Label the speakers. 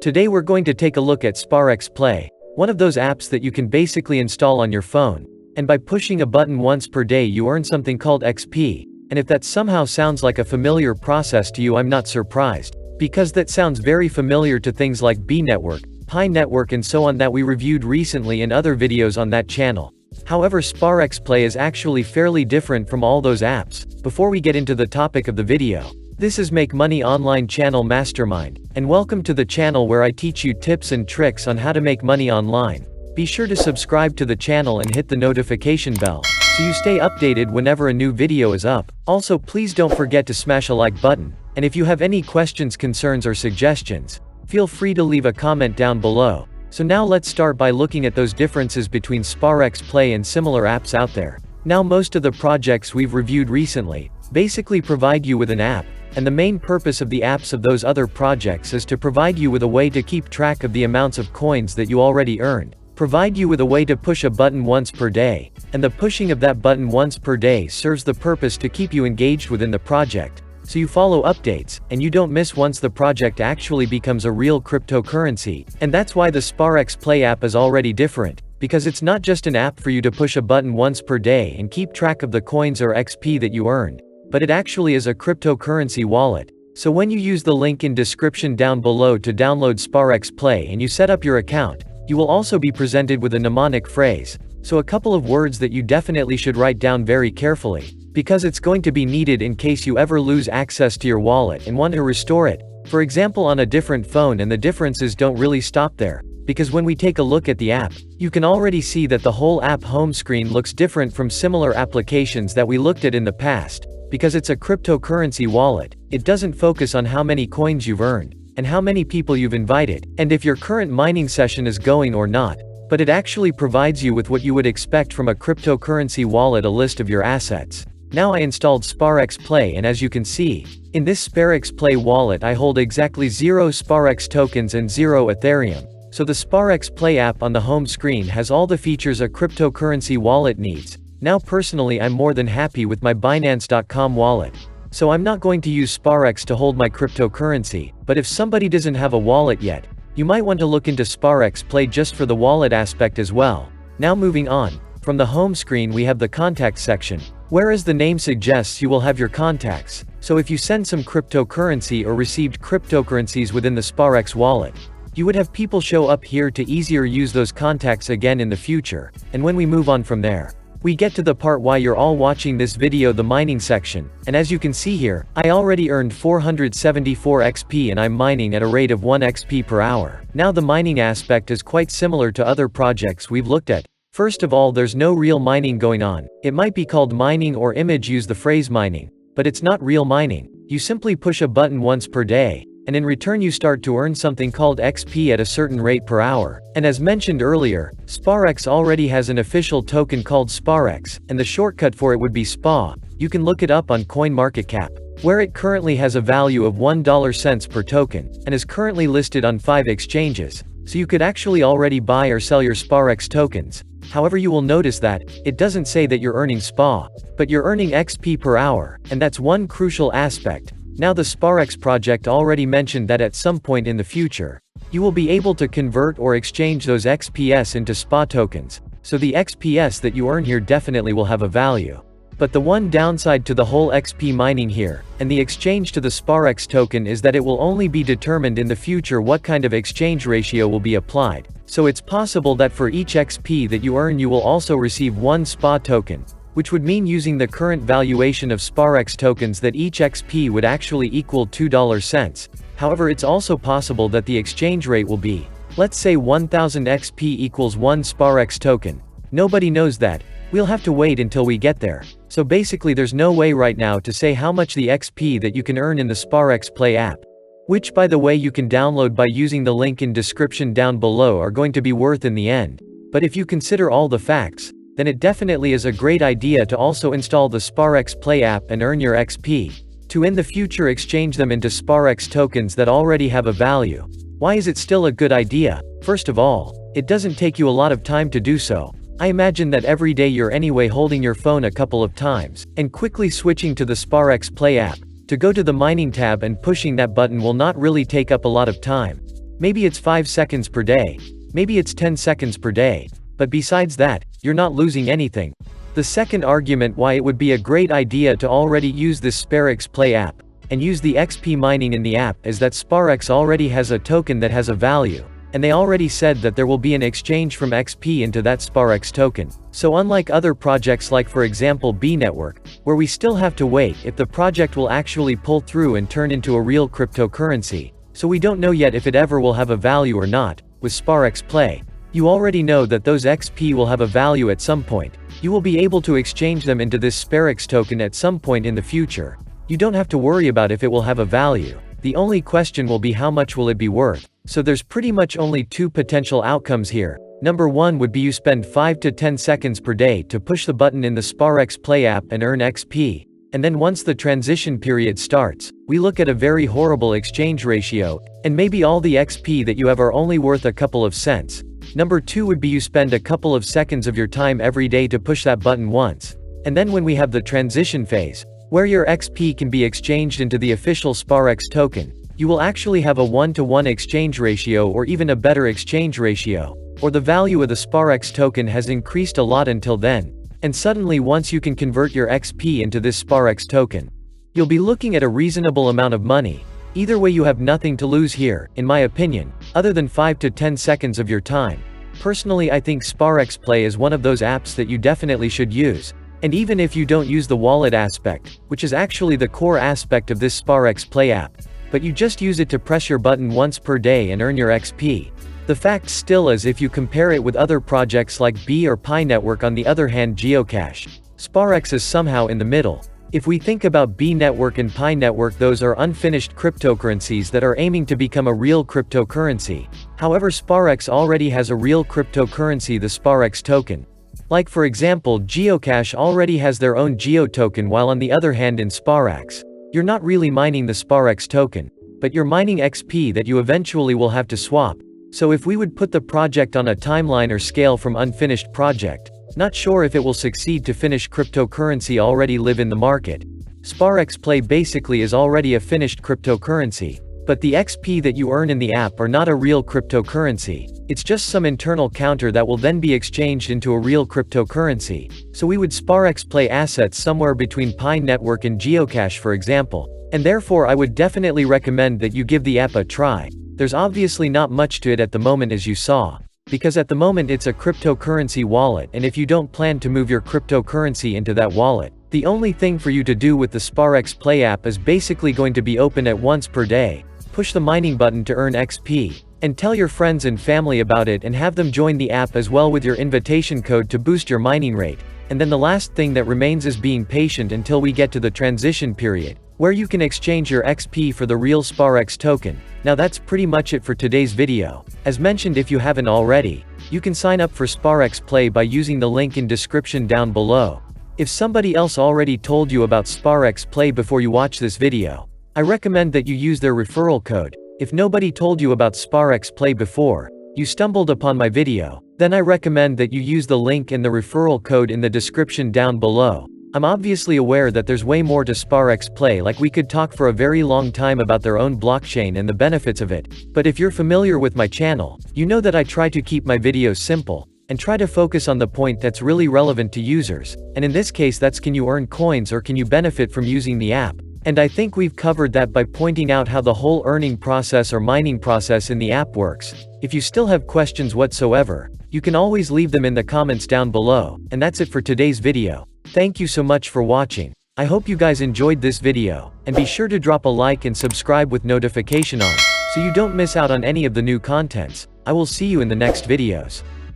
Speaker 1: Today we're going to take a look at Sperax Play, one of those apps that you can basically install on your phone, and by pushing a button once per day you earn something called XP, and if that somehow sounds like a familiar process to you, I'm not surprised, because that sounds very familiar to things like B Network, Pi Network and so on that we reviewed recently in other videos on that channel. However, Sperax Play is actually fairly different from all those apps. Before we get into the topic of the video, this is Make Money Online channel Mastermind, and welcome to the channel where I teach you tips and tricks on how to make money online. Be sure to subscribe to the channel and hit the notification bell, so you stay updated whenever a new video is up. Also, please don't forget to smash a like button, and if you have any questions, concerns or suggestions, feel free to leave a comment down below. So now let's start by looking at those differences between Sperax Play and similar apps out there. Now, most of the projects we've reviewed recently basically provide you with an app, and the main purpose of the apps of those other projects is to provide you with a way to keep track of the amounts of coins that you already earned, provide you with a way to push a button once per day, and the pushing of that button once per day serves the purpose to keep you engaged within the project, so you follow updates, and you don't miss once the project actually becomes a real cryptocurrency. And that's why the Sperax Play app is already different, because it's not just an app for you to push a button once per day and keep track of the coins or XP that you earned, but it actually is a cryptocurrency wallet. So when you use the link in description down below to download Sperax Play and you set up your account, you will also be presented with a mnemonic phrase, so a couple of words that you definitely should write down very carefully, because it's going to be needed in case you ever lose access to your wallet and want to restore it, for example on a different phone. And the differences don't really stop there, because when we take a look at the app, you can already see that the whole app home screen looks different from similar applications that we looked at in the past, because it's a cryptocurrency wallet. It doesn't focus on how many coins you've earned, and how many people you've invited, and if your current mining session is going or not, but it actually provides you with what you would expect from a cryptocurrency wallet: a list of your assets. Now I installed Sperax Play, and as you can see, in this Sperax Play wallet I hold exactly 0 Sperax tokens and 0 Ethereum. So the Sperax Play app on the home screen has all the features a cryptocurrency wallet needs. Now personally I'm more than happy with my Binance.com wallet. So I'm not going to use Sperax to hold my cryptocurrency, but if somebody doesn't have a wallet yet, you might want to look into Sperax Play just for the wallet aspect as well. Now moving on, from the home screen we have the contacts section, where as the name suggests you will have your contacts. So if you send some cryptocurrency or received cryptocurrencies within the Sperax wallet, you would have people show up here to easier use those contacts again in the future. And when we move on from there, we get to the part why you're all watching this video, the mining section, and as you can see here, I already earned 474 XP and I'm mining at a rate of 1 XP per hour. Now the mining aspect is quite similar to other projects we've looked at. First of all, there's no real mining going on. It might be called mining or image use the phrase mining, but it's not real mining. You simply push a button once per day, and in return you start to earn something called XP at a certain rate per hour. And as mentioned earlier, Sperax already has an official token called Sperax, and the shortcut for it would be SPA. You can look it up on CoinMarketCap, where it currently has a value of $1 per token, and is currently listed on 5 exchanges, so you could actually already buy or sell your Sperax tokens. However, you will notice that it doesn't say that you're earning SPA, but you're earning XP per hour, and that's one crucial aspect. Now the Sperax project already mentioned that at some point in the future, you will be able to convert or exchange those XPS into SPA tokens, so the XPS that you earn here definitely will have a value. But the one downside to the whole XP mining here, and the exchange to the Sperax token, is that it will only be determined in the future what kind of exchange ratio will be applied. So it's possible that for each XP that you earn you will also receive 1 SPA token, which would mean using the current valuation of Sperax tokens that each XP would actually equal $2. However, it's also possible that the exchange rate will be, let's say 1000 XP equals 1 Sperax token. Nobody knows that. We'll have to wait until we get there. So basically there's no way right now to say how much the XP that you can earn in the Sperax Play app, which by the way you can download by using the link in description down below, are going to be worth in the end. But if you consider all the facts, then it definitely is a great idea to also install the Sperax Play app and earn your XP, to in the future exchange them into Sperax tokens that already have a value. Why is it still a good idea? First of all, it doesn't take you a lot of time to do so. I imagine that every day you're anyway holding your phone a couple of times, and quickly switching to the Sperax Play app, to go to the mining tab and pushing that button will not really take up a lot of time. Maybe it's 5 seconds per day. Maybe it's 10 seconds per day. But besides that, you're not losing anything. The second argument why it would be a great idea to already use this Sperax Play app, and use the XP mining in the app, is that Sperax already has a token that has a value, and they already said that there will be an exchange from XP into that Sperax token. So unlike other projects like for example B Network, where we still have to wait if the project will actually pull through and turn into a real cryptocurrency, so we don't know yet if it ever will have a value or not, with Sperax Play, you already know that those XP will have a value at some point. You will be able to exchange them into this Sperax token at some point in the future. You don't have to worry about if it will have a value. The only question will be how much will it be worth. So there's pretty much only two potential outcomes here. Number one would be you spend 5 to 10 seconds per day to push the button in the Sperax Play app and earn XP. And then once the transition period starts, we look at a very horrible exchange ratio, and maybe all the XP that you have are only worth a couple of cents. Number two would be you spend a couple of seconds of your time every day to push that button once. And then when we have the transition phase, where your XP can be exchanged into the official Sperax token, you will actually have a 1-to-1 exchange ratio or even a better exchange ratio, or the value of the Sperax token has increased a lot until then. And suddenly once you can convert your XP into this Sperax token, you'll be looking at a reasonable amount of money. Either way you have nothing to lose here, in my opinion, other than 5 to 10 seconds of your time. Personally I think Sperax Play is one of those apps that you definitely should use. And even if you don't use the wallet aspect, which is actually the core aspect of this Sperax Play app, but you just use it to press your button once per day and earn your XP. The fact still is if you compare it with other projects like B or Pi Network on the other hand Geocache, Sperax is somehow in the middle. If we think about B Network and Pi Network, those are unfinished cryptocurrencies that are aiming to become a real cryptocurrency. However, Sperax already has a real cryptocurrency, the Sperax token. Like for example, Geocache already has their own Geo token, while on the other hand in Sperax, you're not really mining the Sperax token, but you're mining XP that you eventually will have to swap. So if we would put the project on a timeline or scale from unfinished project, not sure if it will succeed to finish cryptocurrency already live in the market. Sperax Play basically is already a finished cryptocurrency, but the XP that you earn in the app are not a real cryptocurrency. It's just some internal counter that will then be exchanged into a real cryptocurrency. So we would Sperax Play assets somewhere between Pi Network and Geocache for example, and therefore I would definitely recommend that you give the app a try. There's obviously not much to it at the moment as you saw, because at the moment it's a cryptocurrency wallet, and if you don't plan to move your cryptocurrency into that wallet, the only thing for you to do with the Sperax Play app is basically going to be open it once per day, push the mining button to earn XP, and tell your friends and family about it and have them join the app as well with your invitation code to boost your mining rate. And then the last thing that remains is being patient until we get to the transition period, where you can exchange your XP for the real Sperax token. Now that's pretty much it for today's video. As mentioned, if you haven't already, you can sign up for Sperax Play by using the link in description down below. If somebody else already told you about Sperax Play before you watch this video, I recommend that you use their referral code. If nobody told you about Sperax Play before, you stumbled upon my video, then I recommend that you use the link and the referral code in the description down below. I'm obviously aware that there's way more to Sperax Play, like we could talk for a very long time about their own blockchain and the benefits of it, but if you're familiar with my channel, you know that I try to keep my videos simple, and try to focus on the point that's really relevant to users, and in this case that's can you earn coins or can you benefit from using the app? And I think we've covered that by pointing out how the whole earning process or mining process in the app works. If you still have questions whatsoever, you can always leave them in the comments down below, and that's it for today's video. Thank you so much for watching. I hope you guys enjoyed this video, and be sure to drop a like and subscribe with notification on, so you don't miss out on any of the new contents. I will see you in the next videos.